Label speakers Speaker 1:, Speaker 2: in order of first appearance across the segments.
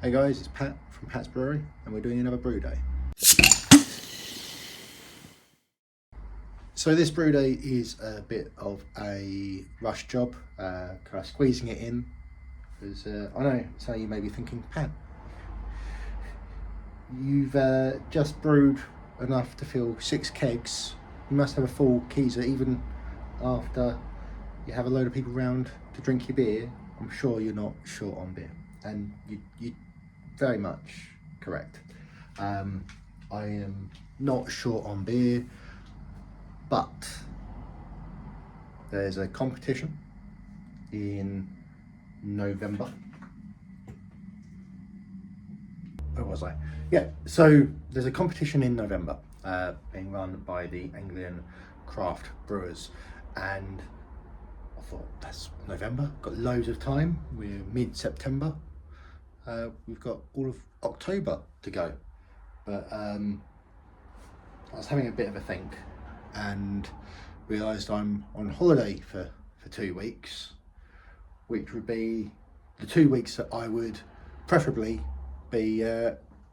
Speaker 1: Hey guys, it's Pat from Pat's Brewery and we're doing another brew day. So this brew day is a bit of a rush job, kind of squeezing it in, because I know some of you may be thinking, Pat, you've just brewed enough to fill 6 kegs, you must have a full keezer even after you have a load of people round to drink your beer. I'm sure you're not short on beer, and you very much correct. I am not short on beer, but there's a competition in November. Where was I? Yeah, so there's a competition in November being run by the Anglian Craft Brewers, and I thought, that's November, got loads of time, we're mid-September. We've got all of October to go, but I was having a bit of a think and realised I'm on holiday for 2 weeks, which would be the 2 weeks that I would preferably be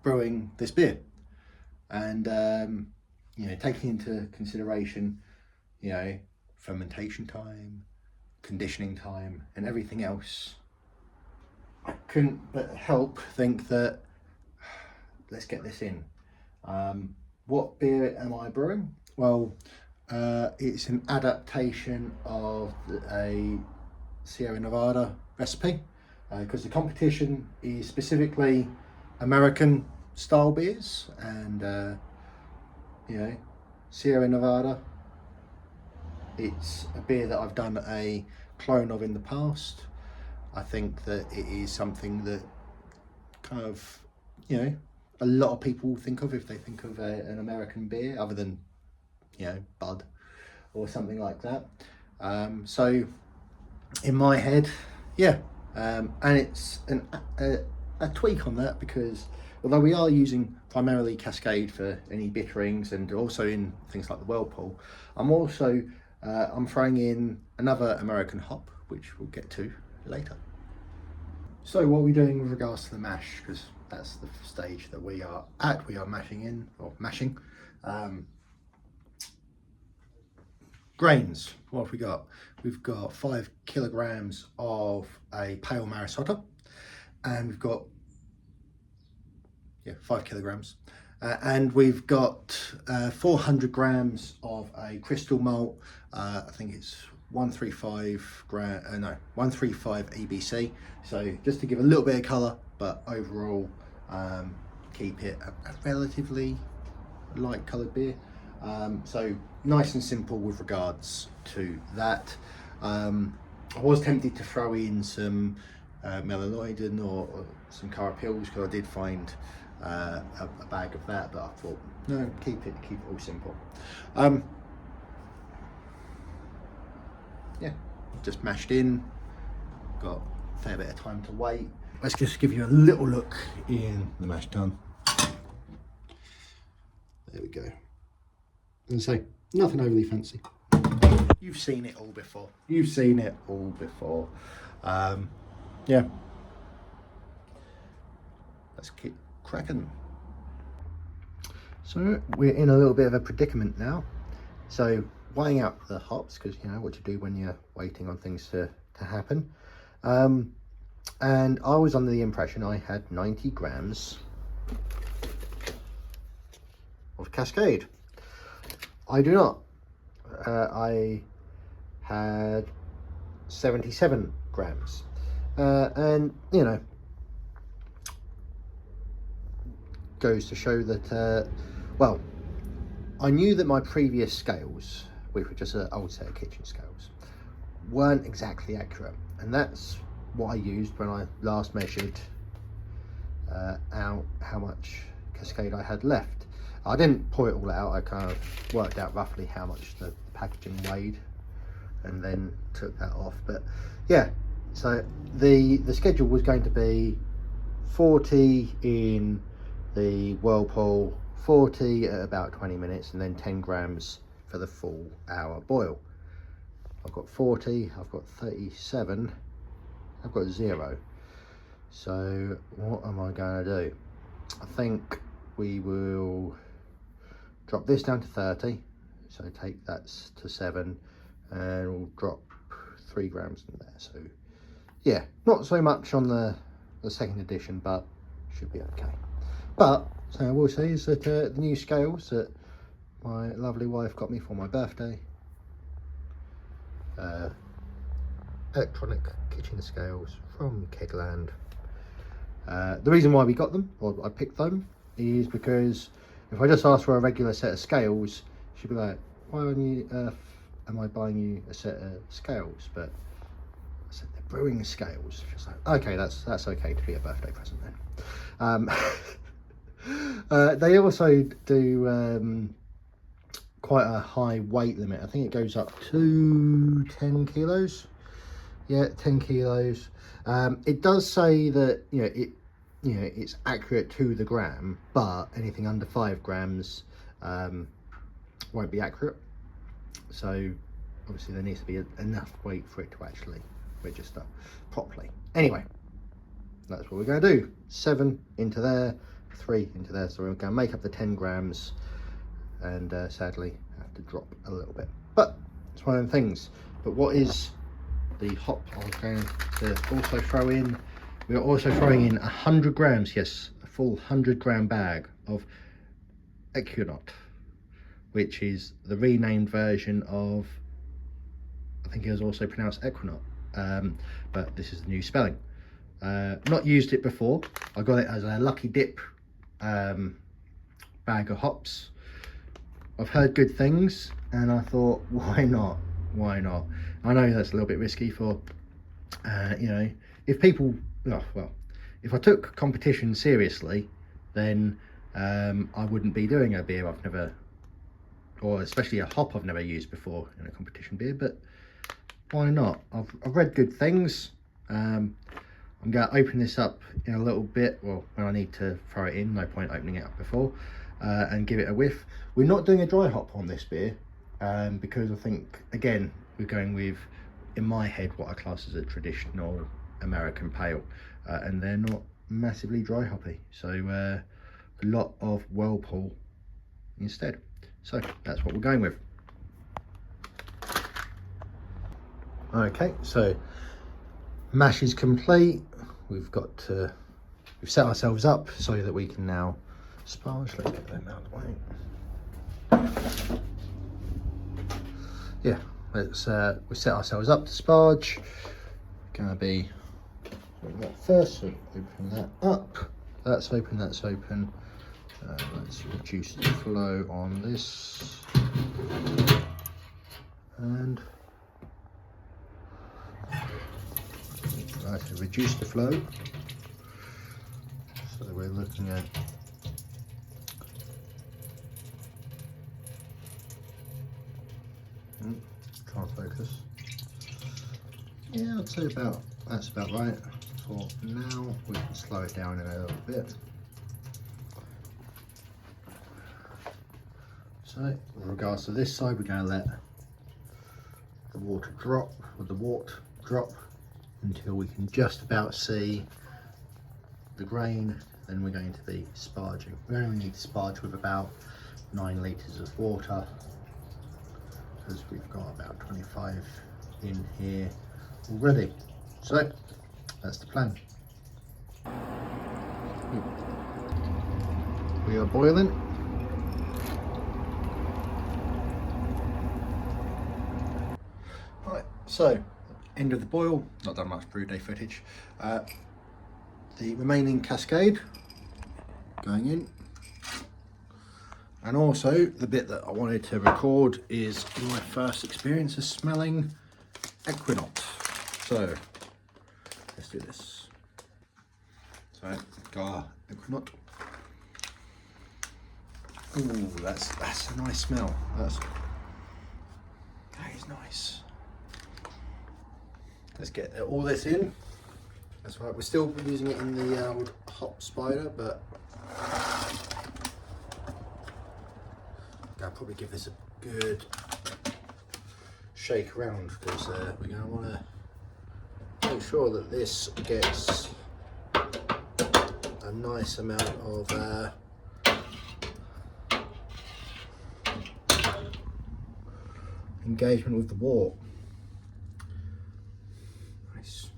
Speaker 1: brewing this beer, and taking into consideration fermentation time, conditioning time and everything else, I couldn't but help think that let's get this in. What beer am I brewing? Well, it's an adaptation of a Sierra Nevada recipe, because the competition is specifically American style beers, and Sierra Nevada, it's a beer that I've done a clone of in the past. I think that it is something that kind of, a lot of people think of if they think of an American beer, other than, Bud or something like that. So in my head, and it's a tweak on that, because although we are using primarily Cascade for any bitterings and also in things like the Whirlpool, I'm throwing in another American hop, which we'll get to later. So what are we doing with regards to the mash? Because that's the stage that we are at. We are mashing. Grains, what have we got? We've got 5 kilograms of a pale Marisotto, and we've got 5 kilograms, and we've got 400 grams of a crystal malt. I think it's 135 ABC. So just to give a little bit of colour, but overall keep it a relatively light coloured beer. So nice and simple with regards to that. I was tempted to throw in some Melanoidin or some Carapils, because I did find a bag of that, but I thought no, keep it all simple. Just mashed in, got a fair bit of time to wait. Let's just give you a little look in the mash tun. There we go. And so nothing overly fancy. You've seen it all before. Let's keep cracking. So we're in a little bit of a predicament now. So weighing out the hops, because you know what you do when you're waiting on things to happen. And I was under the impression I had 90 grams of Cascade. I do not. I had 77 grams. And goes to show that, well, I knew that my previous scales, which were just an old set of kitchen scales, weren't exactly accurate, and that's what I used when I last measured out how much Cascade I had left. I didn't pour it all out. I kind of worked out roughly how much the packaging weighed and then took that off. But yeah, so the schedule was going to be 40 in the Whirlpool, 40 at about 20 minutes, and then 10 grams for the full hour boil. I've got 40, I've got 37, I've got 0. So what am I going to do? I think we will drop this down to 30, so take that to 7, and we'll drop 3 grams in there. So yeah, not so much on the second edition, but should be okay. But so I will say is that the new scales that my lovely wife got me for my birthday, electronic kitchen scales from Kegland. The reason why we got them, or I picked them, is because if I just asked for a regular set of scales, she'd be like, why on earth am I buying you a set of scales? But I said, they're brewing scales. She's like, okay, that's okay to be a birthday present then. They also do quite a high weight limit. I think it goes up to 10 kilos. Yeah, 10 kilos. It does say that, it's accurate to the gram, but anything under 5 grams won't be accurate. So obviously there needs to be enough weight for it to actually register properly. Anyway, that's what we're going to do. 7 into there, 3 into there. So we're going to make up the 10 grams and sadly have to drop a little bit. But it's one of the things. But what is the hop I was going to also throw in? We are also throwing in 100 grams, yes, a full 100-gram bag of Equinox, which is the renamed version of, I think it was also pronounced Equinox, but this is the new spelling. Not used it before. I got it as a lucky dip bag of hops. I've heard good things and I thought, why not? Why not? I know that's a little bit risky for, if people, well, if I took competition seriously, then I wouldn't be doing a beer I've never, or especially a hop I've never used before in a competition beer, but why not? I've read good things. I'm going to open this up in a little bit, well, when I need to throw it in, no point opening it up before, and give it a whiff. We're not doing a dry hop on this beer, because I think, again, we're going with, in my head, what I class as a traditional American pale, and they're not massively dry hoppy, so a lot of whirlpool instead. So that's what we're going with. Okay, so mash is complete. We've set ourselves up so that we can now sparge. Let's get them out of the way. Yeah, we set ourselves up to sparge. Gonna be that first, so open that up. That's open, that's open. Let's reduce the flow on this. And to reduce the flow. So we're looking at try and focus. Yeah, I'd say that's about right. For now, we can slow it down in a little bit. So, with regards to this side, we're going to let the water drop, or the wort drop, until we can just about see the grain. Then we're going to be sparging. We only need to sparge with about 9 litres of water, because we've got about 25 in here already. So that's the plan. We are boiling. Right, so end of the boil, not done much brew day footage. The remaining cascade going in. And also the bit that I wanted to record is my first experience of smelling Equinox. So let's do this. So got our Equinox. Ooh, that's a nice smell. That is nice. Let's get all this in. That's right, we're still using it in the old hop spider, but I'll probably give this a good shake around, because we're going to want to make sure that this gets a nice amount of engagement with the wort. Nice.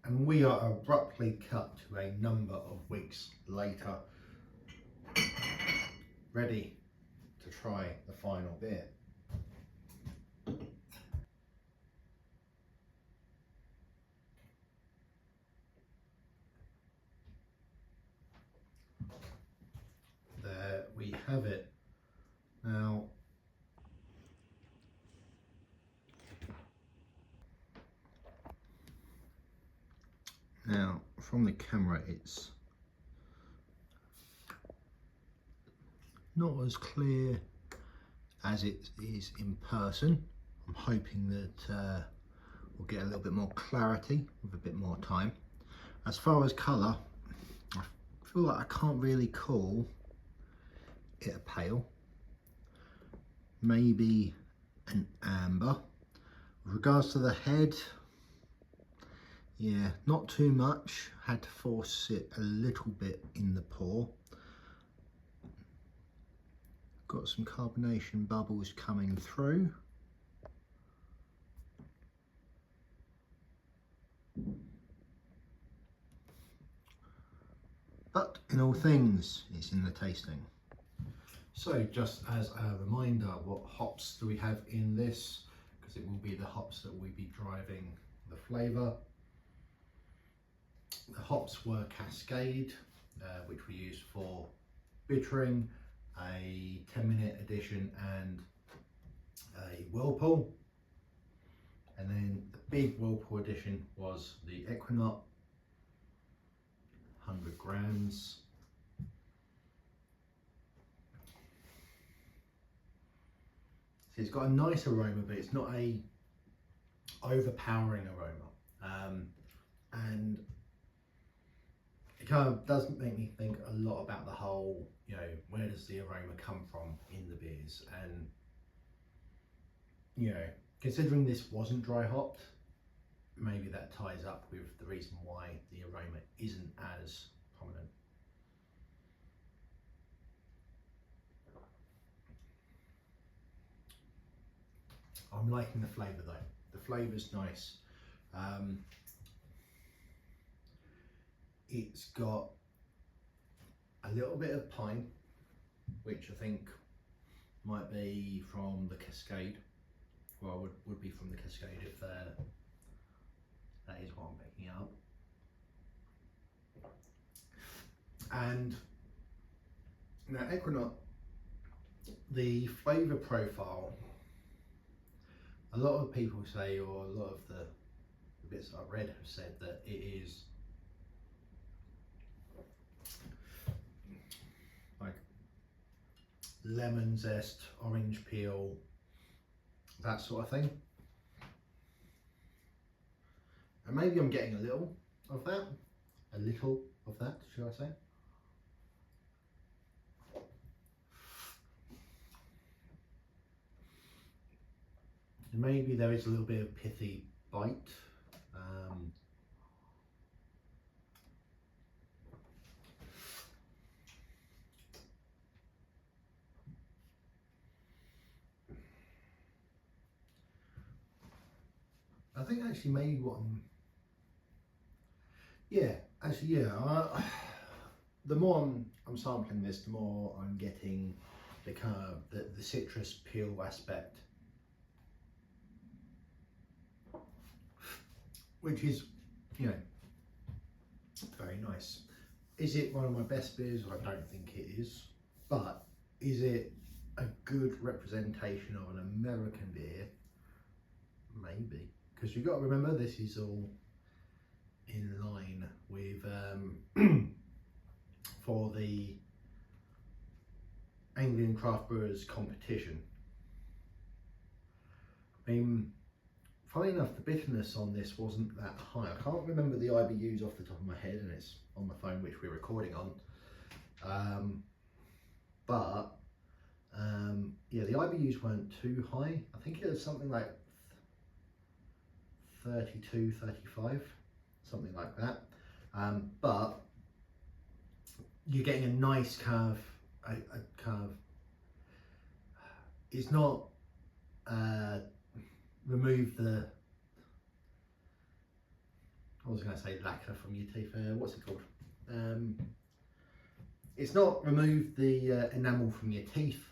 Speaker 1: And we are abruptly cut to a number of weeks later, ready to try the final beer. There we have it. Now from the camera it's not as clear as it is in person. I'm hoping that we'll get a little bit more clarity with a bit more time. As far as colour, I feel like I can't really call it a pale. Maybe an amber. With regards to the head, yeah, not too much. Had to force it a little bit in the pour. Got some carbonation bubbles coming through. But in all things, it's in the tasting. So just as a reminder, what hops do we have in this? Because it will be the hops that will be driving the flavour. The hops were Cascade, which we used for bittering, a 10-minute addition and a Whirlpool. And then the big Whirlpool addition was the Equinox, 100 grams. So it's got a nice aroma, but it's not a overpowering aroma. And it kind of does make me think a lot about the whole, you know, where does the aroma come from in the beers? And, you know, considering this wasn't dry hopped, maybe that ties up with the reason why the aroma isn't as prominent. I'm liking the flavour though. The flavour's nice. It's got a little bit of pine, which I think might be from the Cascade. Well, would be from the Cascade if that is what I'm picking up. And now Equinox, the flavour profile, a lot of people say, or a lot of the bits that I've read have said that it is like lemon zest, orange peel, that sort of thing. And maybe I'm getting a little of that, should I say. Maybe there is a little bit of pithy bite. I think actually maybe what the more I'm sampling this, the more I'm getting the kind of the citrus peel aspect, which is, you know, very nice. Is it one of my best beers? I don't think it is, but is it a good representation of an American beer? Maybe, because you've got to remember this is all in line with for the Anglian Craft Brewers competition. I mean, funny enough, the bitterness on this wasn't that high. I can't remember the IBUs off the top of my head, and it's on my phone, which we're recording on. Yeah, the IBUs weren't too high. I think it was something like 32, 35, something like that. But you're getting a nice kind of, a kind of, it's not remove the, I was going to say lacquer from your teeth, what's it called? It's not remove the enamel from your teeth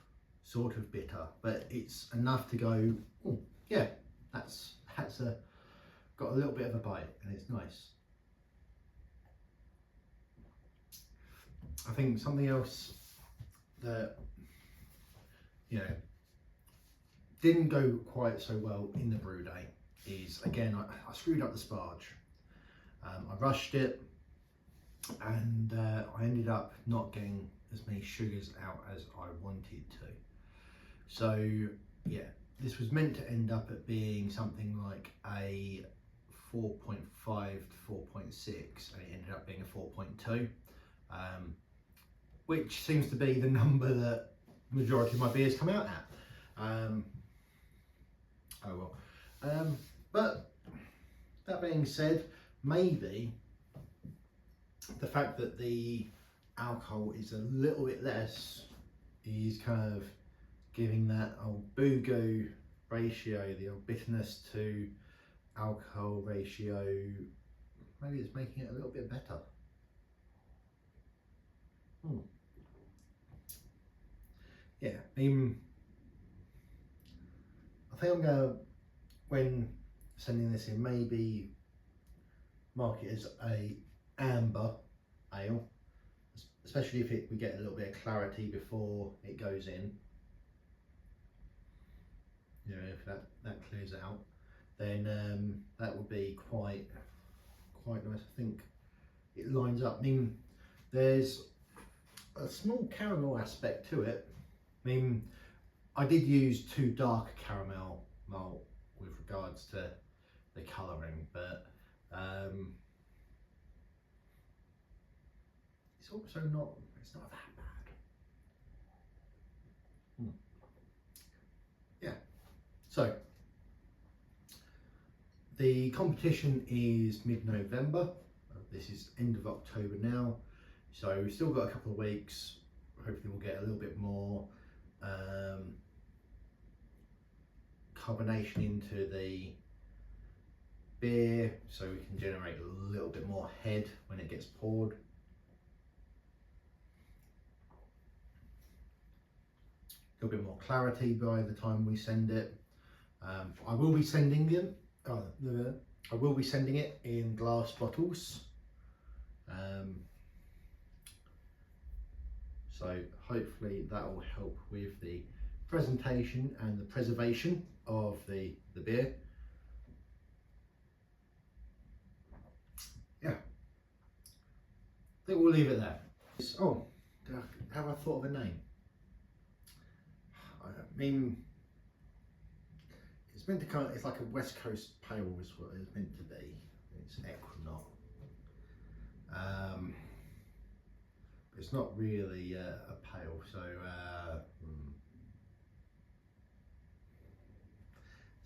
Speaker 1: sort of bitter, but it's enough to go, oh yeah, that's got a little bit of a bite and it's nice. I think something else that, you know, didn't go quite so well in the brew day is, again, I screwed up the sparge. I rushed it and I ended up not getting as many sugars out as I wanted to. So yeah, this was meant to end up at being something like a 4.5 to 4.6 and it ended up being a 4.2, which seems to be the number that the majority of my beers come out at. Oh well. But that being said, maybe the fact that the alcohol is a little bit less is kind of giving that old BOGO ratio, the old bitterness to alcohol ratio, maybe it's making it a little bit better. Yeah, I think I'm gonna, when sending this in, maybe mark it as a amber ale, especially if we get a little bit of clarity before it goes in. You know, if that clears out, then that would be quite nice. I think it lines up. I mean, there's a small caramel aspect to it. I mean, I did use too dark caramel malt with regards to the colouring, but it's also not, it's not that bad. Yeah, so the competition is mid-November. This is end of October now, so we've still got a couple of weeks. Hopefully we'll get a little bit more carbonation into the beer, so we can generate a little bit more head when it gets poured. A little bit more clarity by the time we send it. I will be sending them. I will be sending it in glass bottles. So hopefully that will help with the presentation and the preservation of the beer. Yeah, I think we'll leave it there. Oh, have I thought of a name? I mean, it's meant to kind of, it's like a West Coast pale is what it's meant to be. It's Equinox. It's not really a pale, so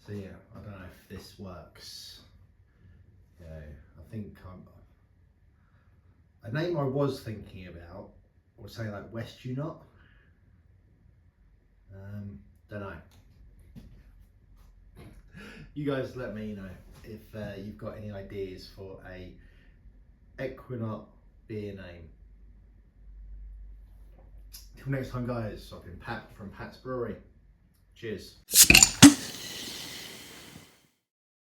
Speaker 1: so yeah, I don't know if this works. You know, I think a name I was thinking about would say like West Unot. Don't know. You guys let me know if you've got any ideas for a Equinox beer name. Till next time guys, I've been Pat from Pat's Brewery. Cheers.